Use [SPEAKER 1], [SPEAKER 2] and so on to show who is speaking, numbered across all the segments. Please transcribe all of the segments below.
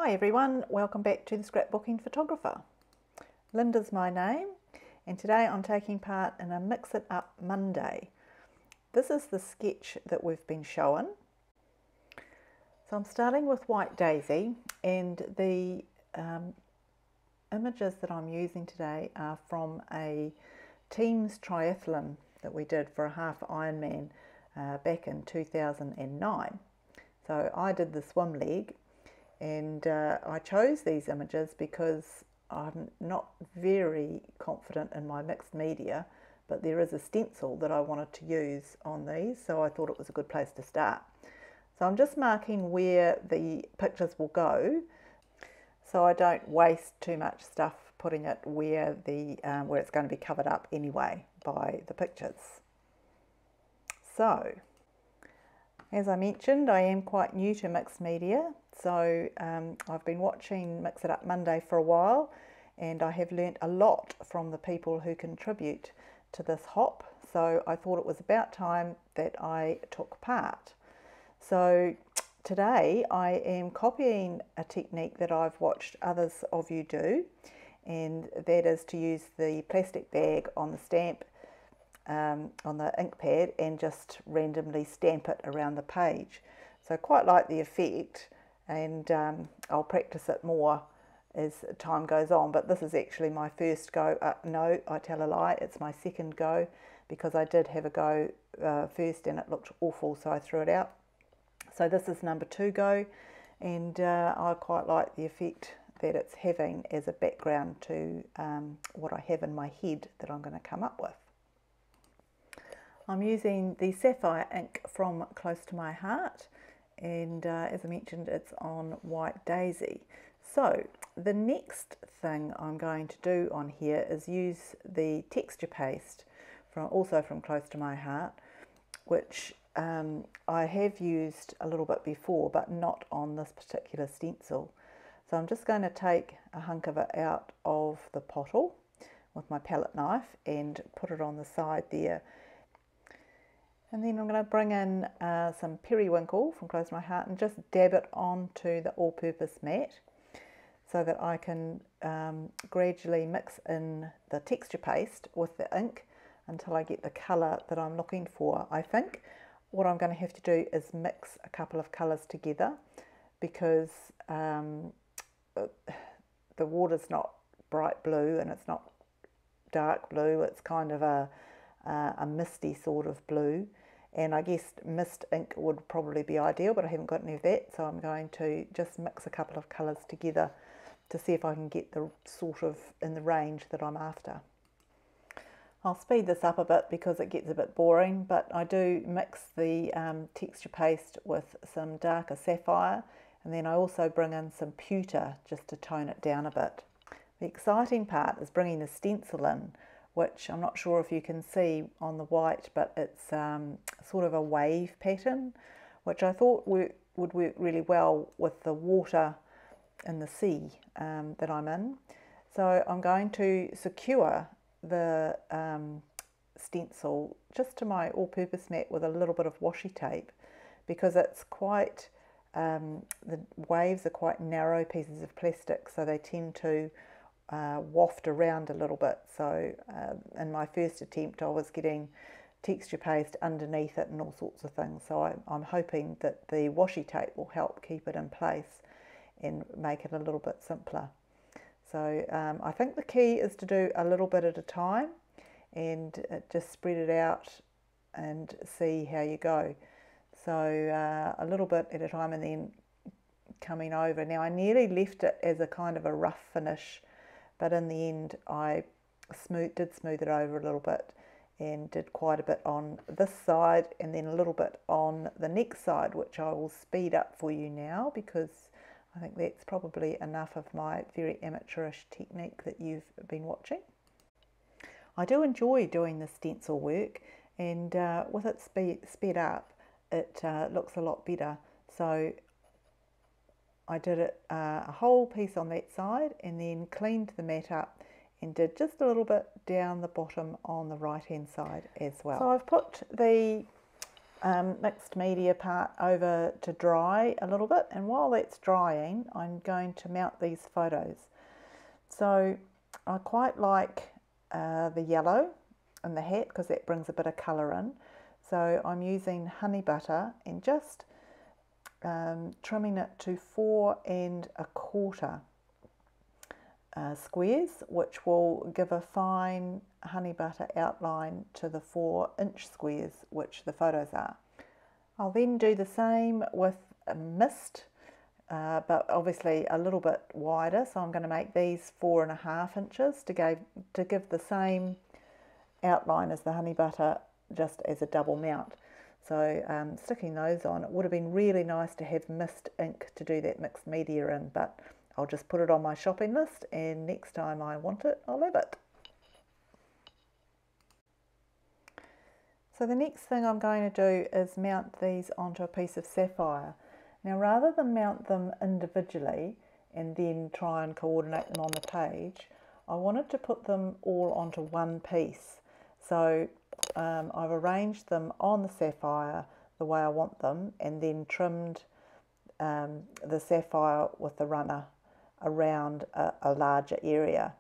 [SPEAKER 1] Hi everyone, welcome back to the Scrapbooking Photographer. Linda's my name and today I'm taking part in a Mix It Up Monday. This is the sketch that we've been shown. So I'm starting with White Daisy and the images that I'm using today are from a team's triathlon that we did for a half Ironman back in 2009. So I did the swim leg. And I chose these images because I'm not very confident in my mixed media, but there is a stencil that I wanted to use on these, so I thought it was a good place to start. So I'm just marking where the pictures will go, so I don't waste too much stuff putting it where it's going to be covered up anyway by the pictures. So, as I mentioned, I am quite new to mixed media, so I've been watching Mix It Up Monday for a while and I have learnt a lot from the people who contribute to this hop, so I thought it was about time that I took part. So today I am copying a technique that I've watched others of you do, and that is to use the plastic bag on the stamp on the ink pad and just randomly stamp it around the page. So I quite like the effect, and I'll practice it more as time goes on, but this is actually my first go. No, I tell a lie, it's my second go, because I did have a go first and it looked awful, so I threw it out. So this is number 2 go, and I quite like the effect that it's having as a background to what I have in my head that I'm going to come up with. I'm using the sapphire ink from Close to My Heart, and as I mentioned, it's on White Daisy. So the next thing I'm going to do on here is use the texture paste also from Close to My Heart, which I have used a little bit before, but not on this particular stencil. So I'm just going to take a hunk of it out of the pottle with my palette knife and put it on the side there. And then I'm going to bring in some periwinkle from Close to My Heart and just dab it onto the all-purpose mat so that I can gradually mix in the texture paste with the ink until I get the colour that I'm looking for. I think what I'm going to have to do is mix a couple of colours together, because the water's not bright blue and it's not dark blue, it's kind of a misty sort of blue, and I guess mist ink would probably be ideal, but I haven't got any of that, so I'm going to just mix a couple of colours together to see if I can get the sort of in the range that I'm after. I'll speed this up a bit because it gets a bit boring, but I do mix the texture paste with some darker sapphire, and then I also bring in some pewter just to tone it down a bit. The exciting part is bringing the stencil in, which I'm not sure if you can see on the white, but it's sort of a wave pattern, which I thought would work really well with the water in the sea that I'm in. So I'm going to secure the stencil just to my all-purpose mat with a little bit of washi tape, because it's quite, the waves are quite narrow pieces of plastic, so they tend to waft around a little bit. So in my first attempt I was getting texture paste underneath it and all sorts of things, so I'm hoping that the washi tape will help keep it in place and make it a little bit simpler. So I think the key is to do a little bit at a time and just spread it out and see how you go. So a little bit at a time and then coming over. Now I nearly left it as a kind of a rough finish, but in the end I did smooth it over a little bit and did quite a bit on this side and then a little bit on the next side, which I will speed up for you now because I think that's probably enough of my very amateurish technique that you've been watching. I do enjoy doing the stencil work, and with it sped up it looks a lot better. So I did it a whole piece on that side and then cleaned the mat up and did just a little bit down the bottom on the right hand side as well. So I've put the mixed media part over to dry a little bit, and while that's drying I'm going to mount these photos. So I quite like the yellow in the hat because that brings a bit of colour in. So I'm using honey butter and just trimming it to 4 1/4 squares, which will give a fine honey butter outline to the 4-inch squares which the photos are. I'll then do the same with a mist, but obviously a little bit wider, so I'm going to make these 4 1/2 inches to give the same outline as the honey butter, just as a double mount. So sticking those on, it would have been really nice to have mist ink to do that mixed media in, but I'll just put it on my shopping list, and next time I want it, I'll have it. So the next thing I'm going to do is mount these onto a piece of sapphire. Now, rather than mount them individually and then try and coordinate them on the page, I wanted to put them all onto one piece. So I've arranged them on the sapphire the way I want them, and then trimmed the sapphire with the runner around a larger area.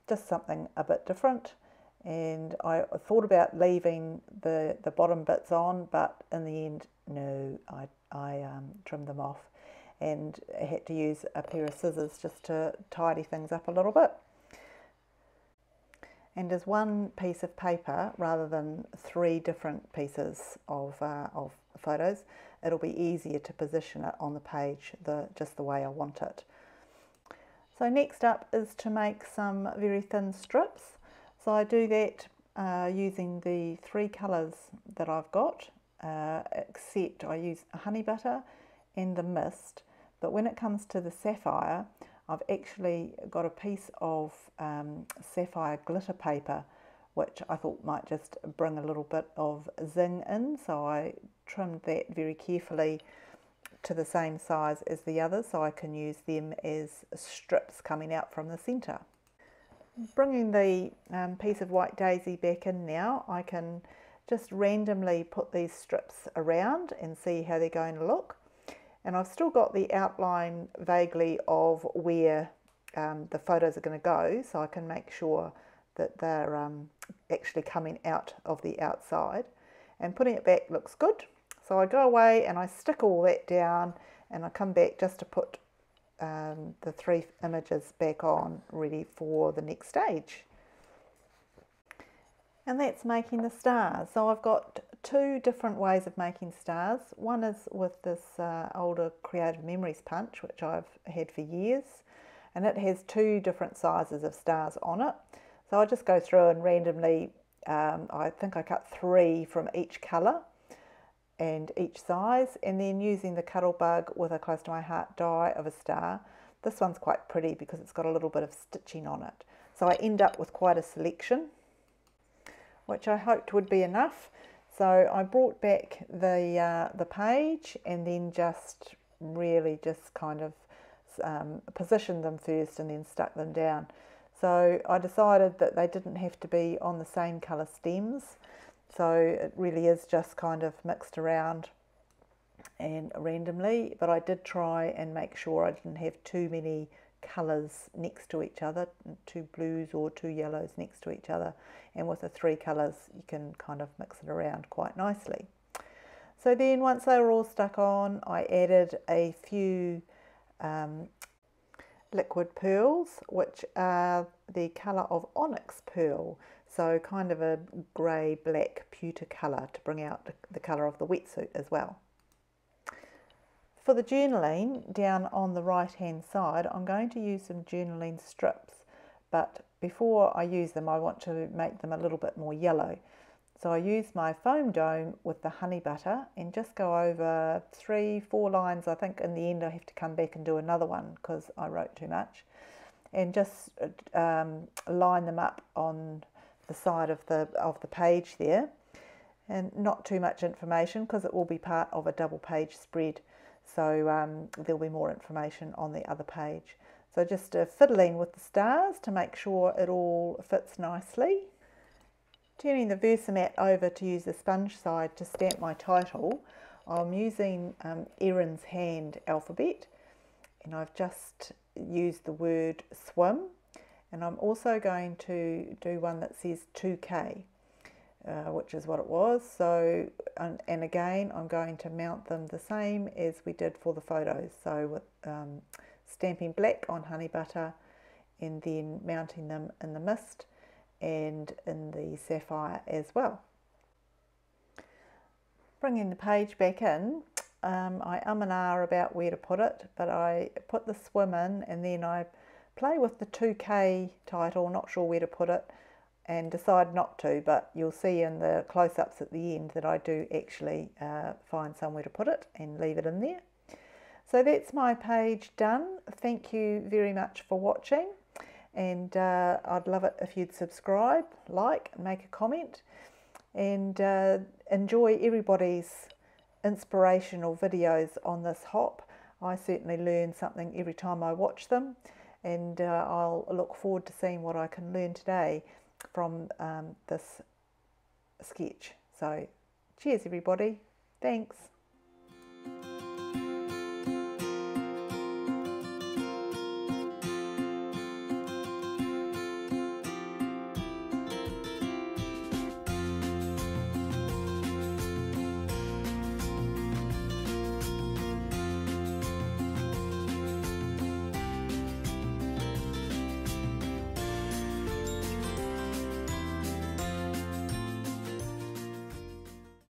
[SPEAKER 1] Just something a bit different. And I thought about leaving the bottom bits on, but in the end, no, I trimmed them off, and I had to use a pair of scissors just to tidy things up a little bit. And as one piece of paper rather than 3 different pieces of photos, it'll be easier to position it on the page just the way I want it. So next up is to make some very thin strips. So I do that using the 3 colours that I've got, except I use honey butter and the mist. But when it comes to the sapphire, I've actually got a piece of sapphire glitter paper, which I thought might just bring a little bit of zing in. So I trimmed that very carefully to the same size as the others, so I can use them as strips coming out from the centre. Bringing the piece of white daisy back in now, I can just randomly put these strips around and see how they're going to look. And I've still got the outline vaguely of where the photos are going to go, so I can make sure that they're actually coming out of the outside. And putting it back looks good. So I go away and I stick all that down, and I come back just to put the 3 images back on, ready for the next stage. And that's making the stars. So I've got 2 different ways of making stars. One is with this older Creative Memories punch, which I've had for years, and it has 2 different sizes of stars on it. So I just go through and randomly, I think I cut 3 from each colour and each size, and then using the Cuddle Bug with a close to my heart die of a star. This one's quite pretty because it's got a little bit of stitching on it. So I end up with quite a selection, which I hoped would be enough. So I brought back the page and then just really just kind of positioned them first and then stuck them down. So I decided that they didn't have to be on the same colour stems. So it really is just kind of mixed around and randomly, but I did try and make sure I didn't have too many colours next to each other, 2 blues or 2 yellows next to each other, and with the 3 colours you can kind of mix it around quite nicely. So then once they were all stuck on, I added a few liquid pearls, which are the colour of onyx pearl, so kind of a grey black pewter colour to bring out the colour of the wetsuit as well. For the journaling, down on the right hand side, I'm going to use some journaling strips, but before I use them I want to make them a little bit more yellow. So I use my foam dome with the honey butter and just go over 3-4 lines. I think in the end I have to come back and do another one because I wrote too much, and just line them up on the side of the page there, and not too much information because it will be part of a double page spread, so there'll be more information on the other page. So just fiddling with the stars to make sure it all fits nicely. Turning the Versamat over to use the sponge side to stamp my title, I'm using Erin's Hand alphabet, and I've just used the word swim, and I'm also going to do one that says 2K, which is what it was. So, and again, I'm going to mount them the same as we did for the photos. So with stamping black on honey butter and then mounting them in the mist and in the sapphire as well. Bringing the page back in, I and ah about where to put it, but I put the swim in and then I play with the 2K title, not sure where to put it, and decide not to, but you'll see in the close-ups at the end that I do actually find somewhere to put it and leave it in there. So that's my page done. Thank you very much for watching, and I'd love it if you'd subscribe, like, make a comment, and enjoy everybody's inspirational videos on this hop. I certainly learn something every time I watch them, and I'll look forward to seeing what I can learn today from this sketch. So cheers everybody, thanks.